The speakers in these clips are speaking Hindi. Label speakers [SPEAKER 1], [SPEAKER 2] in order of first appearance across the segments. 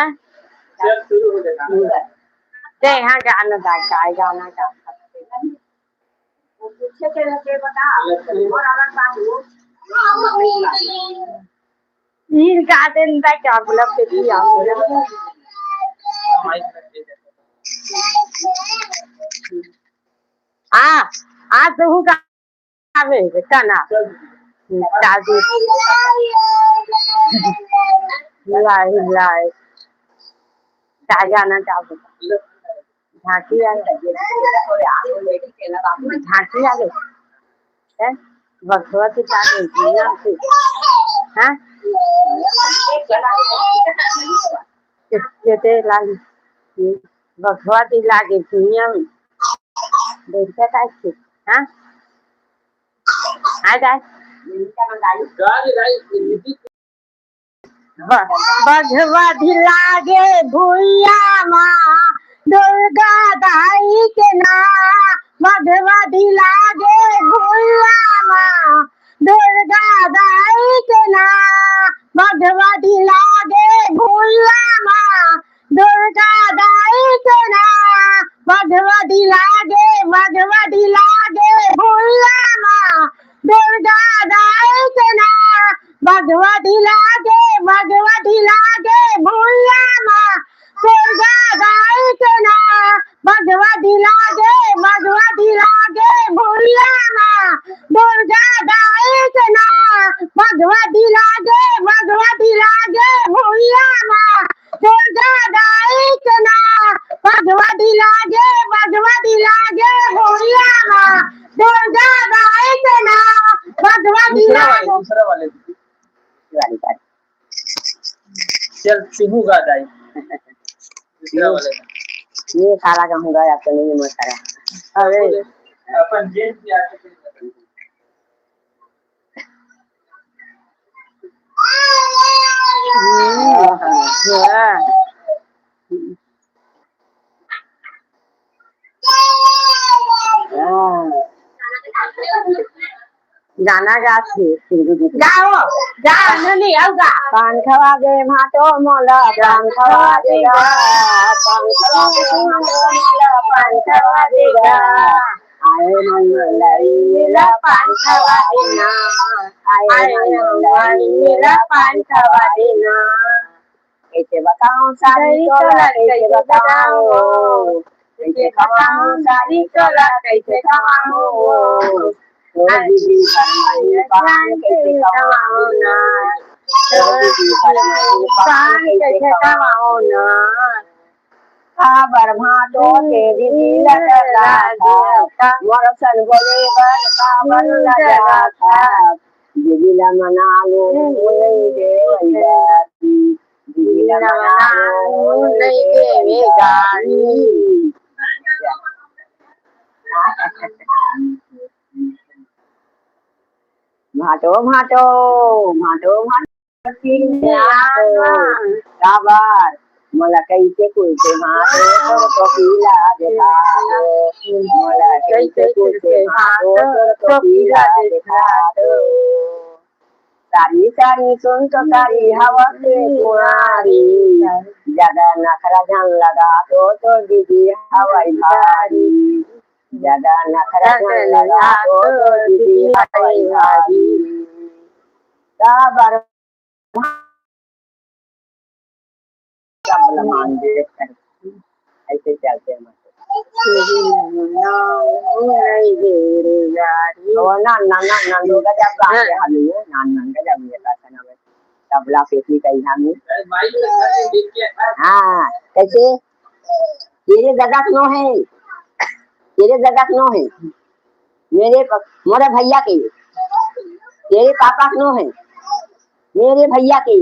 [SPEAKER 1] चल शुरू हो जाएगा।
[SPEAKER 2] ते यहाँ गाना गाय गाना गा सकते हैं।
[SPEAKER 1] वो पूछे के लगे बता और अलग बात हो
[SPEAKER 2] ये गाते नहीं क्या बोला फिर भी आप बोला हाँ आज तो हूँ गावे गाना दादी हिलाए हिलाए क्या गाना क्या बोला झांकी आ गई झांकी आ गई है भगवती तारे जीना से हाँ कितने लागी भगवती लागे दुनिया में देखते कैसे हाँ आ जाए भगवती लागे भूया माँ दुर्गा दाई के ना भगवती लागे भूया माँ दुर्गा दाई के ना भगवती लागे भूया माँ दुर्गा दाई के ना भगवती लागे भूया माँ दुर्गा दाई के ना भगवती लागे भूया माँ दुर्गा दाई के ना भगवती लागे भूया माँ दुर्गा दाई के ना भगवती लागे भूया माँ दुर्गा दाई के ना भगवती लागे भूया माँ दुर्गा दाई के ना भगवती लागे
[SPEAKER 1] दूसरा वाले चल सिहू गा जाए दूसरा वाले
[SPEAKER 2] ये सारा का होगा या तो नहीं मत करा अरे
[SPEAKER 1] अपन जेल की आके
[SPEAKER 2] गाना गाओ गाओ नहीं आओगा पान खवा दे भाटो मोला पान खवा देगा पान खवा दे मोला पान खवा देगा आए मंगलाई मेरा पान खवा देना आए मंगलाई मेरा पान खवा देना कैसे बताऊं सारी तोला कैसे बताऊं कैसे बताऊं सारी तोला कैसे बताऊं दीदी पान कैसे कमाओ ना दीदी पान कैसे कमाओ ना खबर भाटो के दीदी लगा था मरसन बोले बर खबर लगा था दीदी ला मना लो नहीं देवेगा दीदी ला मना लो नहीं देवेगा भाटो भाटो भाटो भाटो मला कैसे कुलते भाटो तो पीला देखा मला कैसे कुलते भाटो तो पीला देखा सारी सारी सुन तो सारी हवा से कुमारी ज्यादा नखरा जान लगा तो दीदी हवाई भारी ज्यादा नखरा जान लगा तो दीदी हवाई भारी खबर मान दे ऐसे चलते हैं तबला पेटी कही हमें हाँ कैसे तेरे दादा क्यों है मेरे भैया के तेरे पापा क्यों है मेरे भैया के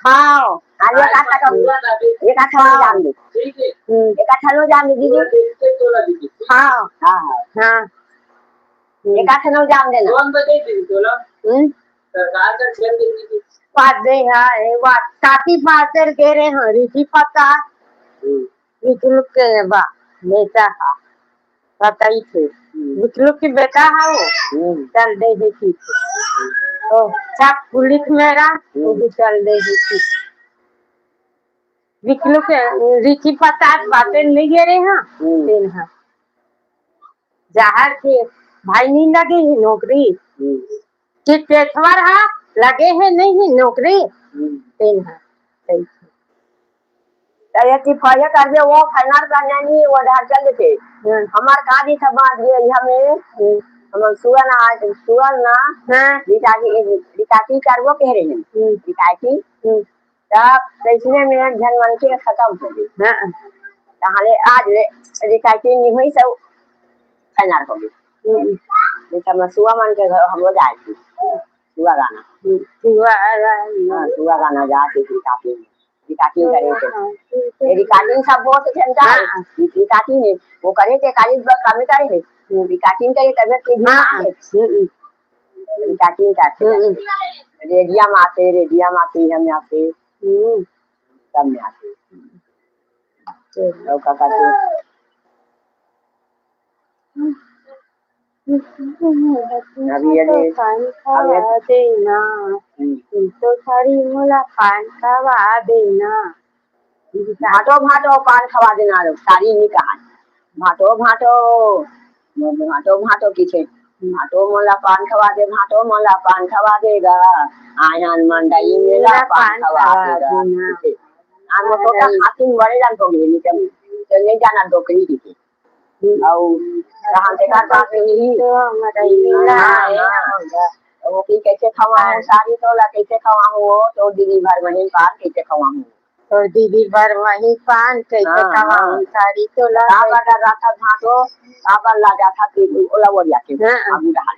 [SPEAKER 2] हाँ आगे काटा करूँगा एक आठ जान दे एक आठ जान दे दीदी हाँ हाँ हाँ एक आठ जान देना
[SPEAKER 1] सरकार का क्षेत्र
[SPEAKER 2] पादे है वाट साथी पाकर के रे हरी पता विकलु के बा बेटा पता ही थे विकलु की बेटा है वो चल दे देखी
[SPEAKER 1] ओ सब पुलिस मेरा वो भी चल देगी विकलू के रिची पचास बातें नहीं गे रहे हैं दिन है जहर के भाई नहीं लगे है नौकरी कि पेशवर है लगे है नहीं नौकरी दिन है सही
[SPEAKER 2] की फया कर दे वो फाइनल करने नहीं वो ढाल चल थे हमार काजी समाज में हमें हम सुअर ना रिकाची करवो कह रहे हैं रिकाची तब इसने में जनमन के खत्म हो गई ताहले आज रिकाची नहीं हुई सब फाइनल हो गई जैसे मैं सुआ मन के घर हम लोग जाए थे सुआ गाना जाते थे काफी रिकाची करे थे रिकाची सब बहुत जनता रिकाची ने वो करे थे काली काम करे थे रिकाची करे तबियत के भी रिकाची करते रेडिया माते हम आते सब में आते तो का करते
[SPEAKER 1] अभी देना तो सारी मोला पान खवा देना
[SPEAKER 2] भाटो पान खवा देना लोग सारी नहीं कहा भाटो किसे भाटो मोला पान खवा दे भाटो मोला पान खवा देगा आयन मंडई मेला पान खवा देगा आम तो का हाथी बड़े जान को नहीं चलने जाना डोकरी की और कहां से का पास नहीं
[SPEAKER 1] तो मरई मेला
[SPEAKER 2] वो की कैसे खवाऊं सारी तो ला कैसे खवाऊं तो दीदी भर वहीं पान कैसे खवाऊं
[SPEAKER 1] तो दीदी भर वहीं पान कैसे खवाऊं सारी तो ला
[SPEAKER 2] आगा राथा भाटो आगा ला जाता कि ओला वो जाके आगू डाल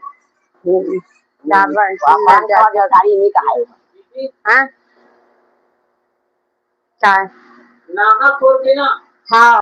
[SPEAKER 1] साबर
[SPEAKER 2] सारी नहीं कहा
[SPEAKER 1] हां चाय
[SPEAKER 2] नागा खोल देना
[SPEAKER 1] हाँ